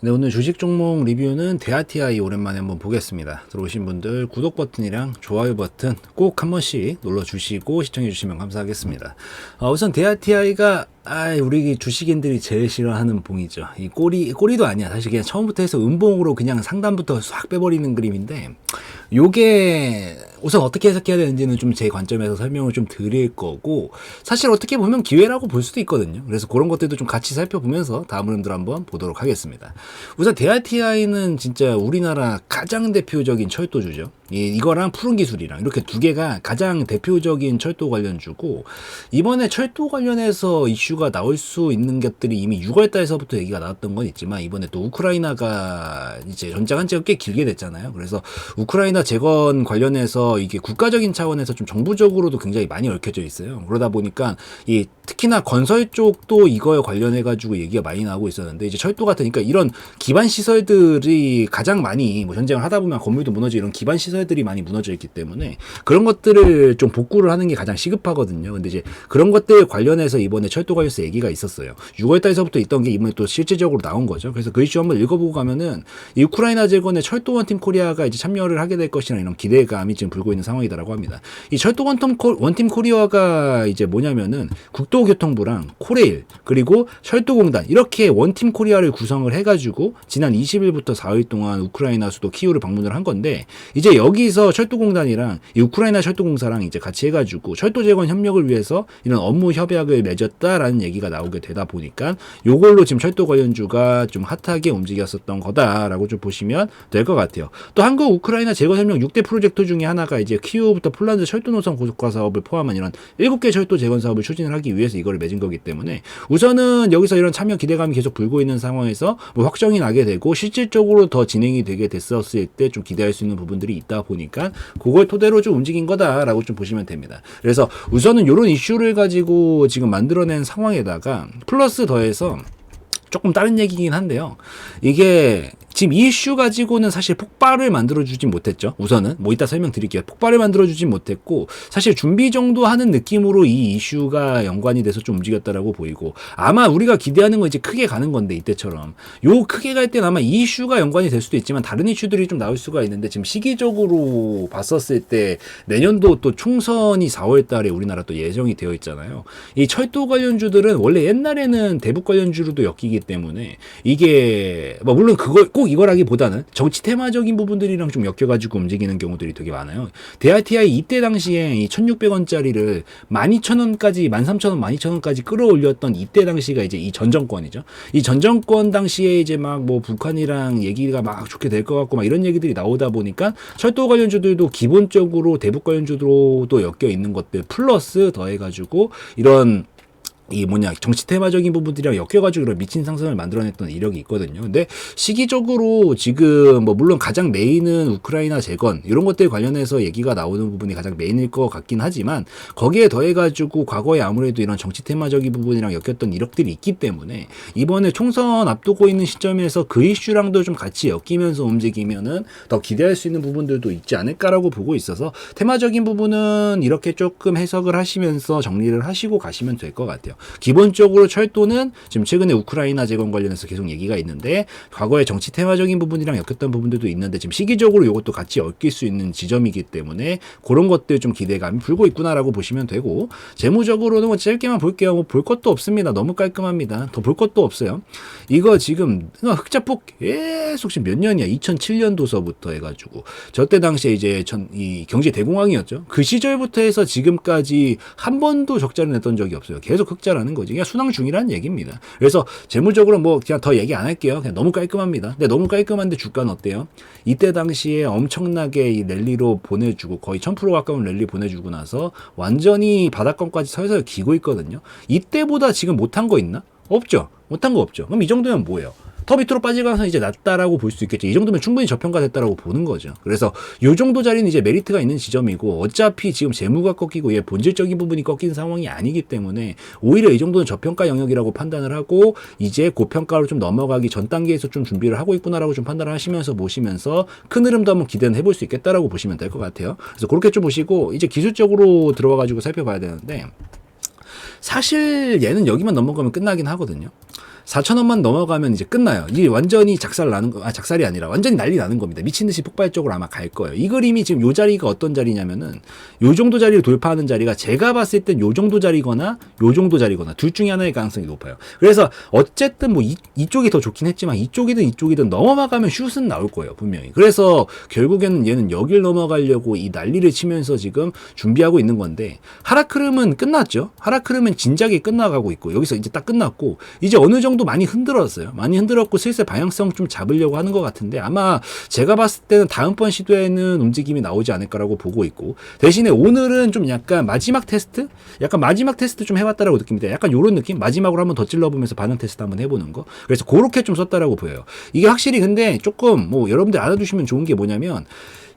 네, 오늘 주식 종목 리뷰는 대하TI 오랜만에 한번 보겠습니다. 들어오신 분들 구독 버튼이랑 좋아요 버튼 꼭 한 번씩 눌러주시고 시청해주시면 감사하겠습니다. 우선 대하TI가 우리 주식인들이 제일 싫어하는 봉이죠. 이 꼬리도 아니야. 사실 그냥 처음부터 해서 음봉으로 그냥 상단부터 싹 빼버리는 그림인데, 요게 우선 어떻게 해석해야 되는지는 좀 제 관점에서 설명을 좀 드릴 거고, 사실 어떻게 보면 기회라고 볼 수도 있거든요. 그래서 그런 것들도 좀 같이 살펴보면서 다음 흐름들 한번 보도록 하겠습니다. 우선 대하TI는 진짜 우리나라 가장 대표적인 철도주죠. 이거랑 푸른 기술이랑 이렇게 두 개가 가장 대표적인 철도 관련주고, 이번에 철도 관련해서 이슈가 나올 수 있는 것들이 이미 6월 달에서부터 얘기가 나왔던 건 있지만, 이번에 또 우크라이나가 이제 전장한 지가 꽤 길게 됐잖아요. 그래서 우크라이나 재건 관련해서 이게 국가적인 차원에서 좀 정부적으로도 굉장히 많이 얽혀져 있어요. 그러다 보니까 특히나 건설 쪽도 이거에 관련해 가지고 얘기가 많이 나오고 있었는데, 이제 철도 같으니까 이런 기반 시설들이 가장 많이 전쟁을 하다 보면 건물도 무너지고 이런 기반 시설들이 많이 무너져 있기 때문에 그런 것들을 좀 복구를 하는 게 가장 시급하거든요. 근데 이제 그런 것들 관련해서 이번에 철도 관련해서 얘기가 있었어요. 6월 달에서부터 있던 게 이번에 또 실질적으로 나온 거죠. 그래서 그 이슈 한번 읽어보고 가면은 이 우크라이나 재건에 철도 원팀 코리아가 이제 참여를 하게 될 것이라는 이런 기대감이 지금 불고 있는 상황이다라고 합니다. 이 철도 원팀 코리아가 이제 뭐냐면은 국토교통부랑 코레일 그리고 철도공단 이렇게 원팀 코리아를 구성을 해가지고 지난 20일부터 4일 동안 우크라이나 수도 키이우를 방문을 한 건데, 이제 여기서 철도공단이랑 이 우크라이나 철도공사랑 이제 같이 해가지고 철도 재건 협력을 위해서 이런 업무 협약을 맺었다라는 얘기가 나오게 되다 보니까 요걸로 지금 철도 관련주가 좀 핫하게 움직였었던 거다라고 좀 보시면 될 것 같아요. 또 한국 우크라이나 재건 협력 6대 프로젝트 중에 하나가 이제 키이우부터 폴란드 철도 노선 고속화 사업을 포함한 이런 7개 철도 재건 사업을 추진을 하기 위해서 이거를 맺은 거기 때문에, 우선은 여기서 이런 참여 기대감이 계속 불고 있는 상황에서 뭐 확정이 나게 되고 실질적으로 더 진행이 되게 됐었을 때 좀 기대할 수 있는 부분들이 있다 보니까 그걸 토대로 좀 움직인 거다라고 좀 보시면 됩니다. 그래서 우선은 이런 이슈를 가지고 지금 만들어낸 상황에다가 플러스 더해서 조금 다른 얘기긴 한데요. 이게 지금 이 이슈 가지고는 사실 폭발을 만들어주진 못했죠. 우선은 뭐 이따 설명드릴게요. 폭발을 만들어주진 못했고, 사실 준비 정도 하는 느낌으로 이 이슈가 연관이 돼서 좀 움직였다라고 보이고, 아마 우리가 기대하는 건 이제 크게 가는 건데, 이때처럼 요 크게 갈 때는 아마 이 이슈가 연관이 될 수도 있지만 다른 이슈들이 좀 나올 수가 있는데, 지금 시기적으로 봤었을 때 내년도 또 총선이 4월 달에 우리나라 또 예정이 되어 있잖아요. 이 철도 관련주들은 원래 옛날에는 대북 관련주로도 엮이기 때문에 이게 뭐 물론 그걸 꼭 이거라기보다는 정치 테마적인 부분들이랑 좀 엮여가지고 움직이는 경우들이 되게 많아요. 대하TI 이때 당시에 이 1,600원짜리를 12,000원까지, 13,000원, 12,000원까지 끌어올렸던 이때 당시가 이제 이 전 정권이죠. 이 전 정권 당시에 이제 막 뭐 북한이랑 얘기가 막 좋게 될 것 같고 막 이런 얘기들이 나오다 보니까 철도 관련주들도 기본적으로 대북 관련주로도 엮여 있는 것들 플러스 더해가지고 이런 정치 테마적인 부분들이랑 엮여가지고 이런 미친 상승을 만들어냈던 이력이 있거든요. 근데 시기적으로 지금 뭐 물론 가장 메인은 우크라이나 재건 이런 것들 관련해서 얘기가 나오는 부분이 가장 메인일 것 같긴 하지만, 거기에 더해가지고 과거에 아무래도 이런 정치 테마적인 부분이랑 엮였던 이력들이 있기 때문에 이번에 총선 앞두고 있는 시점에서 그 이슈랑도 좀 같이 엮이면서 움직이면은 더 기대할 수 있는 부분들도 있지 않을까라고 보고 있어서, 테마적인 부분은 이렇게 조금 해석을 하시면서 정리를 하시고 가시면 될 것 같아요. 기본적으로 철도는 지금 최근에 우크라이나 재건 관련해서 계속 얘기가 있는데, 과거에 정치 테마적인 부분이랑 엮였던 부분들도 있는데 지금 시기적으로 이것도 같이 엮일 수 있는 지점이기 때문에 그런 것들 좀 기대감이 불고 있구나라고 보시면 되고, 재무적으로는 뭐 짧게만 볼게요. 뭐 볼 것도 없습니다. 너무 깔끔합니다. 더 볼 것도 없어요. 이거 지금 흑자폭 계속 지금 몇 년이야? 2007년도서부터 해가지고 저때 당시에 이제 이 경제 대공황이었죠. 그 시절부터 해서 지금까지 한 번도 적자를 냈던 적이 없어요. 계속 흑자라는 거지. 그냥 순항 중이라는 얘기입니다. 그래서 재무적으로 뭐 그냥 더 얘기 안 할게요. 그냥 너무 깔끔합니다. 근데 너무 깔끔한데 주가는 어때요? 이때 당시에 엄청나게 이 랠리로 보내주고 거의 1000% 가까운 랠리 보내주고 나서 완전히 바닥권까지 서서히 기고 있거든요. 이때보다 지금 못한 거 있나? 없죠. 못한 거 없죠. 그럼 이 정도면 뭐예요? 더 밑으로 빠지고나서 이제 낮다라고 볼 수 있겠죠. 이 정도면 충분히 저평가됐다라고 보는 거죠. 그래서 이 정도 자리는 이제 메리트가 있는 지점이고, 어차피 지금 재무가 꺾이고 얘 본질적인 부분이 꺾인 상황이 아니기 때문에 오히려 이 정도는 저평가 영역이라고 판단을 하고 이제 고평가로 좀 넘어가기 전 단계에서 좀 준비를 하고 있구나라고 좀 판단을 하시면서 보시면서 큰 흐름도 한번 기대는 해볼 수 있겠다라고 보시면 될 것 같아요. 그래서 그렇게 좀 보시고 이제 기술적으로 들어와가지고 살펴봐야 되는데, 사실 얘는 여기만 넘어가면 끝나긴 하거든요. 4,000원만 넘어가면 이제 끝나요. 이게 완전히 작살 나는 거, 작살이 아니라 완전히 난리 나는 겁니다. 미친 듯이 폭발적으로 아마 갈 거예요. 이 그림이 지금 요 자리가 어떤 자리냐면은 요 정도 자리를 돌파하는 자리가 제가 봤을 땐 요 정도 자리거나 요 정도 자리거나 둘 중에 하나의 가능성이 높아요. 그래서 어쨌든 뭐 이쪽이 더 좋긴 했지만 이쪽이든 넘어가면 슛은 나올 거예요, 분명히. 그래서 결국에는 얘는 여길 넘어가려고 이 난리를 치면서 지금 준비하고 있는 건데, 하락 흐름은 끝났죠. 하락 흐름은 진작에 끝나가고 있고, 여기서 이제 딱 끝났고, 이제 어느 정도 많이 흔들었어요. 많이 흔들었고 슬슬 방향성 좀 잡으려고 하는 것 같은데, 아마 제가 봤을 때는 다음번 시도에는 움직임이 나오지 않을까라고 보고 있고, 대신에 오늘은 좀 약간 마지막 테스트? 약간 마지막 테스트 좀 해봤다라고 느낍니다. 약간 요런 느낌? 마지막으로 한번 더 찔러보면서 반응 테스트 한번 해보는 거. 그래서 그렇게 좀 썼다라고 보여요. 이게 확실히 근데 조금 뭐 여러분들 알아두시면 좋은 게 뭐냐면,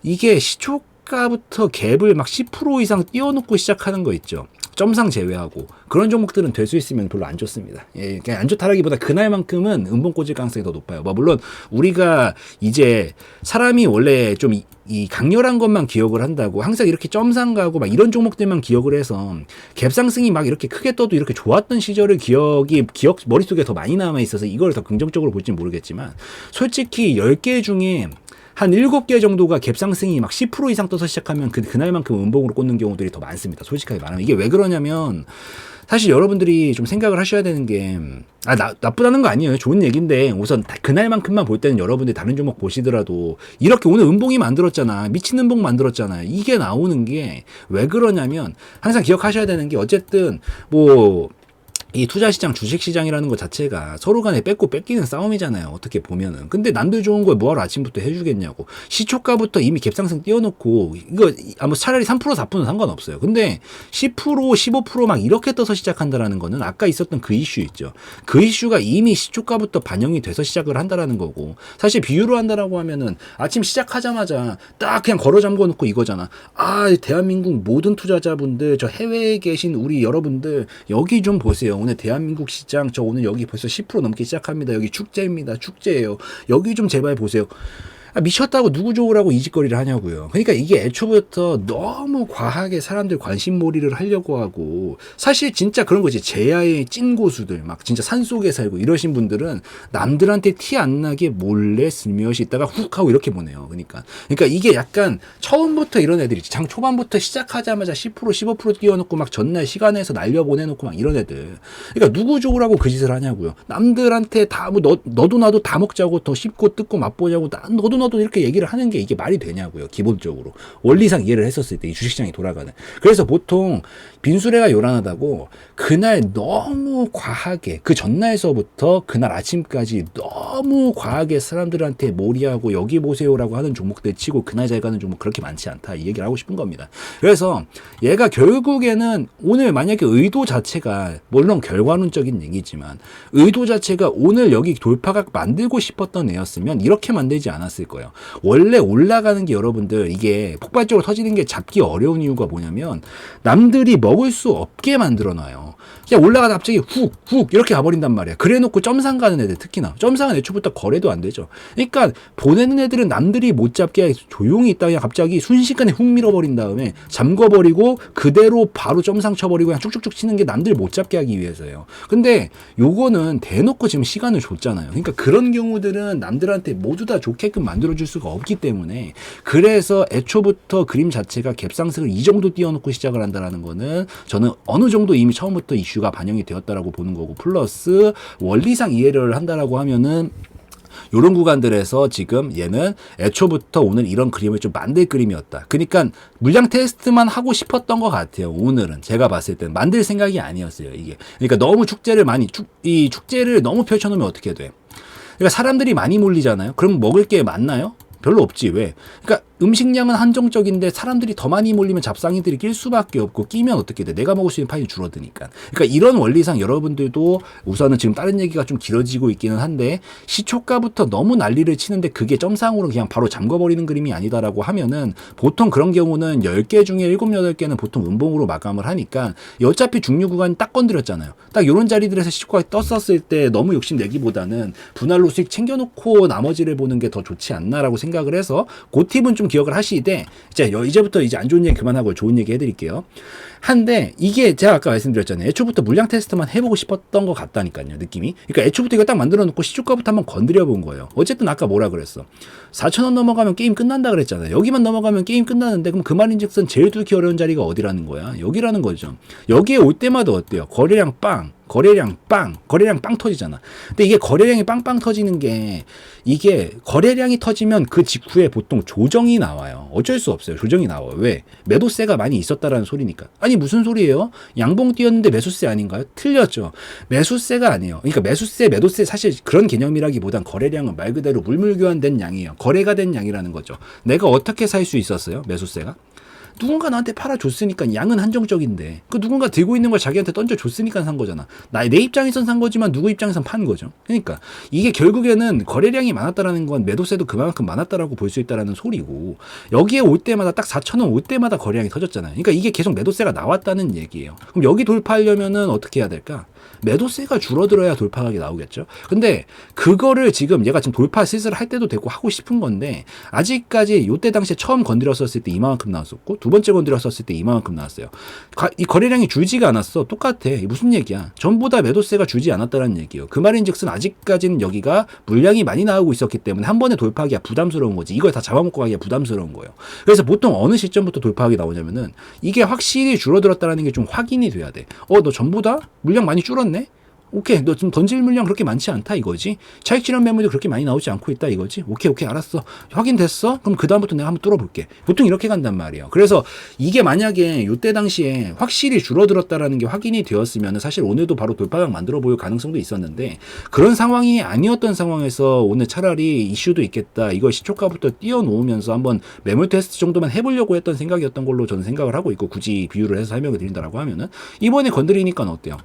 이게 시초가부터 갭을 막 10% 이상 띄워놓고 시작하는 거 있죠. 점상 제외하고 그런 종목들은 될 수 있으면 별로 안 좋습니다. 예, 그냥 안 좋다라기보다 그날만큼은 음봉 꽂을 가능성이 더 높아요. 뭐 물론 우리가 이제 사람이 원래 좀 이 강렬한 것만 기억을 한다고 항상 이렇게 점상 가고 막 이런 종목들만 기억을 해서 갭상승이 막 이렇게 크게 떠도 이렇게 좋았던 시절을 기억 머릿속에 더 많이 남아 있어서 이걸 더 긍정적으로 볼지는 모르겠지만, 솔직히 10개 중에 한 7개 정도가 갭상승이 막 10% 이상 떠서 시작하면 그날만큼 음봉으로 꽂는 경우들이 더 많습니다. 솔직하게 말하면. 이게 왜 그러냐면, 사실 여러분들이 좀 생각을 하셔야 되는 게, 나쁘다는 거 아니에요. 좋은 얘기인데, 우선 그날만큼만 볼 때는 여러분들이 다른 종목 보시더라도, 이렇게 오늘 음봉이 만들었잖아. 미친 음봉 만들었잖아. 이게 나오는 게 왜 그러냐면, 항상 기억하셔야 되는 게, 어쨌든, 이 투자시장, 주식시장이라는 것 자체가 서로 간에 뺏고 뺏기는 싸움이잖아요. 어떻게 보면은. 근데 남들 좋은 걸 뭐하러 아침부터 해주겠냐고. 시초가부터 이미 갭상승 띄워놓고, 이거, 뭐 차라리 3%, 4%는 상관없어요. 근데 10%, 15% 막 이렇게 떠서 시작한다라는 거는 아까 있었던 그 이슈 있죠. 그 이슈가 이미 시초가부터 반영이 돼서 시작을 한다라는 거고, 사실 비유로 한다라고 하면은 아침 시작하자마자 딱 그냥 걸어 잠궈 놓고 이거잖아. 대한민국 모든 투자자분들, 저 해외에 계신 우리 여러분들, 여기 좀 보세요. 오늘 대한민국 시장 저 오늘 여기 벌써 10% 넘게 시작합니다. 여기 축제입니다. 축제예요. 여기 좀 제발 보세요. 미쳤다고 누구 좋으라고 이 짓거리를 하냐고요. 그러니까 이게 애초부터 너무 과하게 사람들 관심몰이를 하려고 하고, 사실 진짜 그런 거지. 제야의 찐 고수들 막 진짜 산속에 살고 이러신 분들은 남들한테 티 안 나게 몰래 슬며시 있다가 훅 하고 이렇게 보내요. 그러니까 이게 약간 처음부터 이런 애들이지. 장 초반부터 시작하자마자 10% 15% 띄워놓고 막 전날 시간에서 날려보내놓고 막 이런 애들. 그러니까 누구 좋으라고 그 짓을 하냐고요. 남들한테 다 뭐 너도 나도 다 먹자고, 더 씹고 뜯고 맛보자고, 너도 이렇게 얘기를 하는 게 이게 말이 되냐고요. 기본적으로 원리상 이해를 했었을 때 이 주식시장이 돌아가는. 그래서 보통 빈수레가 요란하다고 그날 너무 과하게, 그 전날서부터 그날 아침까지 너무 과하게 사람들한테 몰이하고 여기 보세요라고 하는 종목들 치고 그날 잘 가는 종목 그렇게 많지 않다, 이 얘기를 하고 싶은 겁니다. 그래서 얘가 결국에는 오늘 만약에 의도 자체가, 물론 결과론적인 얘기지만 의도 자체가 오늘 여기 돌파각 만들고 싶었던 애였으면 이렇게 만들지 않았을 거예요. 원래 올라가는 게, 여러분들 이게 폭발적으로 터지는 게 잡기 어려운 이유가 뭐냐면, 남들이 먹을 수 없게 만들어놔요. 그냥 올라가다 갑자기 훅 이렇게 가버린단 말이야. 그래놓고 점상 가는 애들, 특히나 점상은 애초부터 거래도 안 되죠. 그러니까 보내는 애들은 남들이 못 잡게 조용히 있다 그냥 갑자기 순식간에 훅 밀어버린 다음에 잠궈버리고 그대로 바로 점상 쳐버리고 그냥 쭉쭉쭉 치는 게 남들 못 잡게 하기 위해서예요. 근데 요거는 대놓고 지금 시간을 줬잖아요. 그러니까 그런 경우들은 남들한테 모두 다 좋게끔 만들어줄 수가 없기 때문에, 그래서 애초부터 그림 자체가 갭상승을 이 정도 띄워놓고 시작을 한다라는 거는 저는 어느 정도 이미 처음부터 이슈가 반영이 되었다라고 보는 거고, 플러스 원리상 이해를 한다라고 하면은 요런 구간들에서 지금 얘는 애초부터 오늘 이런 그림을 좀 만들 그림이었다. 그러니까 물량 테스트만 하고 싶었던 것 같아요. 오늘은 제가 봤을 땐 만들 생각이 아니었어요, 이게. 그러니까 너무 이 축제를 너무 펼쳐놓으면 어떻게 돼? 그러니까 사람들이 많이 몰리잖아요. 그럼 먹을 게 많나요? 별로 없지. 왜? 그러니까 음식량은 한정적인데 사람들이 더 많이 몰리면 잡상인들이 낄 수밖에 없고, 끼면 어떻게 돼? 내가 먹을 수 있는 파일이 줄어드니까. 그러니까 이런 원리상 여러분들도 우선은 지금 다른 얘기가 좀 길어지고 있기는 한데, 시초가부터 너무 난리를 치는데 그게 점상으로 그냥 바로 잠궈버리는 그림이 아니다라고 하면은, 보통 그런 경우는 10개 중에 7, 8개는 보통 음봉으로 마감을 하니까, 어차피 중류 구간 딱 건드렸잖아요. 딱 이런 자리들에서 시초가가 떴었을 때 너무 욕심내기보다는 분할로 수익 챙겨놓고 나머지를 보는 게 더 좋지 않나라고 생각이 생각을 해서 그 팁은 좀 기억을 하시되 이제부터 이제 안 좋은 얘기 그만하고 좋은 얘기 해드릴게요. 한데 이게 제가 아까 말씀드렸잖아요. 애초부터 물량 테스트만 해보고 싶었던 것 같다니까요. 느낌이. 그러니까 애초부터 이거 딱 만들어 놓고 시초가부터 한번 건드려 본 거예요. 어쨌든 아까 뭐라 그랬어. 4,000원 넘어가면 게임 끝난다 그랬잖아요. 여기만 넘어가면 게임 끝나는데 그럼 그 말인즉슨 제일 뚫기 어려운 자리가 어디라는 거야? 여기라는 거죠. 여기에 올 때마다 어때요? 거래량 빵 터지잖아. 근데 이게 거래량이 빵빵 터지는 게 이게 거래량이 터지면 그 직후에 보통 조정이 나와요. 어쩔 수 없어요. 조정이 나와요. 왜? 매도세가 많이 있었다라는 소리니까. 아니 무슨 소리예요? 양봉 뛰었는데 매수세 아닌가요? 틀렸죠. 매수세가 아니에요. 그러니까 매도세 사실 그런 개념이라기보단 거래량은 말 그대로 물물교환된 양이에요. 거래가 된 양이라는 거죠. 내가 어떻게 살 수 있었어요? 매수세가? 누군가 나한테 팔아줬으니까 양은 한정적인데 그 누군가 들고 있는 걸 자기한테 던져줬으니까 산 거잖아. 내 입장에선 산 거지만 누구 입장에선 판 거죠. 그러니까 이게 결국에는 거래량이 많았다라는 건 매도세도 그만큼 많았다라고 볼 수 있다라는 소리고 여기에 올 때마다 딱 4,000원 올 때마다 거래량이 터졌잖아요. 그러니까 이게 계속 매도세가 나왔다는 얘기예요. 그럼 여기 돌파하려면은 어떻게 해야 될까? 매도세가 줄어들어야 돌파각이 나오겠죠. 근데 그거를 지금 얘가 지금 돌파 슬슬 할 때도 되고 하고 싶은 건데 아직까지 요때 당시에 처음 건드렸었을 때 이만큼 나왔었고 두 번째 건드렸었을 때 이만큼 나왔어요. 이 거래량이 줄지가 않았어. 똑같아. 무슨 얘기야? 전부 다 매도세가 줄지 않았다는 얘기예요. 그 말인즉슨 아직까지는 여기가 물량이 많이 나오고 있었기 때문에 한 번에 돌파하기가 부담스러운 거지. 이걸 다 잡아먹고 가기가 부담스러운 거예요. 그래서 보통 어느 시점부터 돌파하기 나오냐면은 이게 확실히 줄어들었다는 게 좀 확인이 돼야 돼. 너 전부 다 물량 많이 줄었네? 오케이, 너 지금 던질 물량 그렇게 많지 않다 이거지. 차익 실현 매물도 그렇게 많이 나오지 않고 있다 이거지. 오케이 알았어. 확인됐어? 그럼 그 다음부터 내가 한번 뚫어볼게. 보통 이렇게 간단 말이에요. 그래서 이게 만약에 요때 당시에 확실히 줄어들었다라는 게 확인이 되었으면 사실 오늘도 바로 돌파각 만들어 보일 가능성도 있었는데 그런 상황이 아니었던 상황에서 오늘 차라리 이슈도 있겠다. 이걸 시초가부터 띄워놓으면서 한번 매물 테스트 정도만 해보려고 했던 생각이었던 걸로 저는 생각을 하고 있고 굳이 비유를 해서 설명을 드린다라고 하면은 이번에 건드리니까 어때요?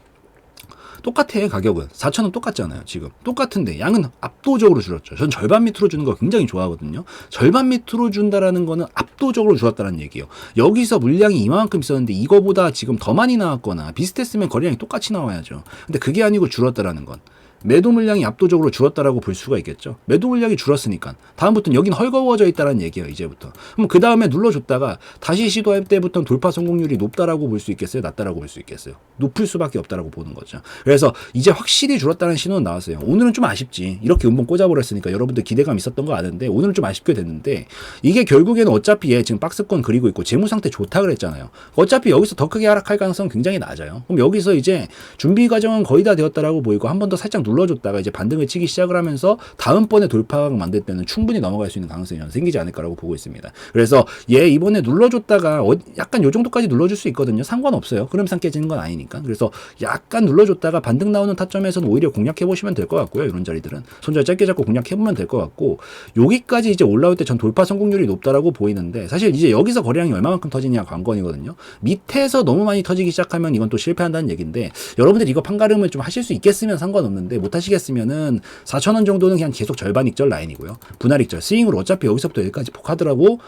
똑같아. 가격은 4,000원 똑같잖아요. 지금 똑같은데 양은 압도적으로 줄었죠. 전 절반 밑으로 주는 거 굉장히 좋아하거든요. 절반 밑으로 준다라는 거는 압도적으로 줄었다는 얘기예요. 여기서 물량이 이만큼 있었는데 이거보다 지금 더 많이 나왔거나 비슷했으면 거래량이 똑같이 나와야죠. 근데 그게 아니고 줄었다라는 건 매도 물량이 압도적으로 줄었다라고 볼 수가 있겠죠. 매도 물량이 줄었으니까 다음부터는 여긴 헐거워져 있다는 얘기예요. 이제부터. 그럼 그 다음에 눌러줬다가 다시 시도할 때부터는 돌파 성공률이 높다라고 볼 수 있겠어요? 낮다라고 볼 수 있겠어요? 높을 수밖에 없다라고 보는 거죠. 그래서 이제 확실히 줄었다는 신호는 나왔어요. 오늘은 좀 아쉽지. 이렇게 음봉 꽂아버렸으니까 여러분들 기대감 있었던 거 아는데 오늘은 좀 아쉽게 됐는데 이게 결국에는 어차피 얘 지금 박스권 그리고 있고 재무 상태 좋다 그랬잖아요. 어차피 여기서 더 크게 하락할 가능성은 굉장히 낮아요. 그럼 여기서 이제 준비 과정은 거의 다 되었다라고 보이고 한 번 더 살짝 눌러줬다가 이제 반등을 치기 시작을 하면서 다음번에 돌파각 만들 때는 충분히 넘어갈 수 있는 가능성이 생기지 않을까라고 보고 있습니다. 그래서 얘 이번에 눌러줬다가 약간 요 정도까지 눌러줄 수 있거든요. 상관없어요. 흐름상 깨지는 건 아니니까. 그래서 약간 눌러줬다가 반등 나오는 타점에서는 오히려 공략해 보시면 될 것 같고요. 이런 자리들은 손절 짧게 잡고 공략해 보면 될 것 같고 여기까지 이제 올라올 때 전 돌파 성공률이 높다라고 보이는데 사실 이제 여기서 거래량이 얼마만큼 터지냐 관건이거든요. 밑에서 너무 많이 터지기 시작하면 이건 또 실패한다는 얘기인데 여러분들 이거 판가름을 좀 하실 수 있겠으면 상관없는데 못 하시겠으면은 4,000원 정도는 그냥 계속 절반 익절 라인이고요. 분할 익절 스윙으로 어차피 여기서부터 여기까지 폭하더라도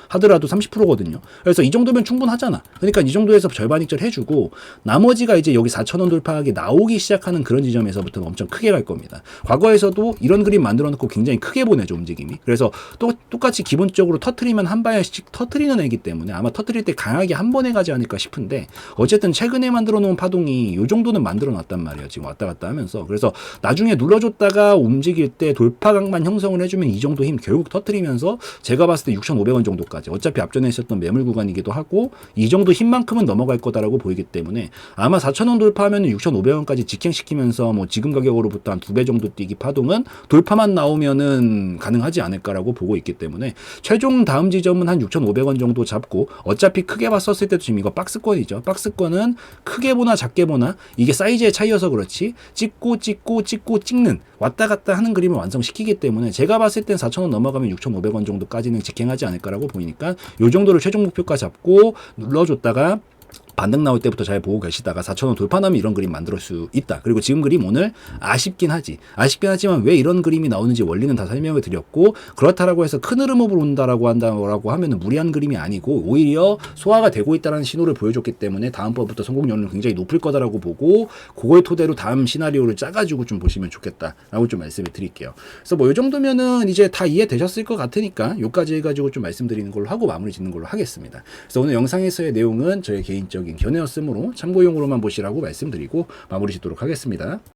30%거든요. 그래서 이 정도면 충분하잖아. 그러니까 이 정도에서 절반 익절 해주고 나머지가 이제 여기 4,000원 돌파하기 나오기 시작하는 그런 지점에서부터는 엄청 크게 갈 겁니다. 과거에서도 이런 그림 만들어 놓고 굉장히 크게 보내죠 움직임이. 그래서 똑같이 기본적으로 터트리면 한 발씩 터트리는 애기 때문에 아마 터트릴 때 강하게 한 번에 가지 않을까 싶은데 어쨌든 최근에 만들어 놓은 파동이 요 정도는 만들어 놨단 말이에요. 지금 왔다 갔다 하면서. 그래서 나중에 눌러줬다가 움직일 때 돌파각만 형성을 해주면 이 정도 힘 결국 터트리면서 제가 봤을 때 6,500원 정도까지 어차피 앞전에 있었던 매물 구간이기도 하고 이 정도 힘만큼은 넘어갈 거다라고 보이기 때문에 아마 4,000원 돌파하면 6,500원까지 직행시키면서 뭐 지금 가격으로부터 한 2배 정도 뛰기 파동은 돌파만 나오면은 가능하지 않을까라고 보고 있기 때문에 최종 다음 지점은 한 6,500원 정도 잡고 어차피 크게 봤었을 때도 지금 이거 박스권이죠. 박스권은 크게 보나 작게 보나 이게 사이즈의 차이여서 그렇지 찍고 찍는 왔다 갔다 하는 그림을 완성시키기 때문에 제가 봤을 땐 4,000원 넘어가면 6,500원 정도까지는 직행하지 않을까라고 보이니까 요 정도를 최종 목표가 잡고 눌러줬다가 반등 나올 때부터 잘 보고 계시다가 4,000원 돌파하면 이런 그림 만들 수 있다. 그리고 지금 그림 오늘 아쉽긴 하지만 왜 이런 그림이 나오는지 원리는 다 설명을 드렸고, 그렇다라고 해서 큰 흐름으로 온다라고 한다고 하면은 무리한 그림이 아니고 오히려 소화가 되고 있다는 신호를 보여줬기 때문에 다음번부터 성공률은 굉장히 높을 거다라고 보고, 그걸 토대로 다음 시나리오를 짜가지고 좀 보시면 좋겠다라고 좀 말씀을 드릴게요. 그래서 뭐 이 정도면은 이제 다 이해되셨을 것 같으니까 요까지 해가지고 좀 말씀드리는 걸로 하고 마무리 짓는 걸로 하겠습니다. 그래서 오늘 영상에서의 내용은 저의 개인적인 견해였으므로 참고용으로만 보시라고 말씀드리고 마무리 짓도록 하겠습니다.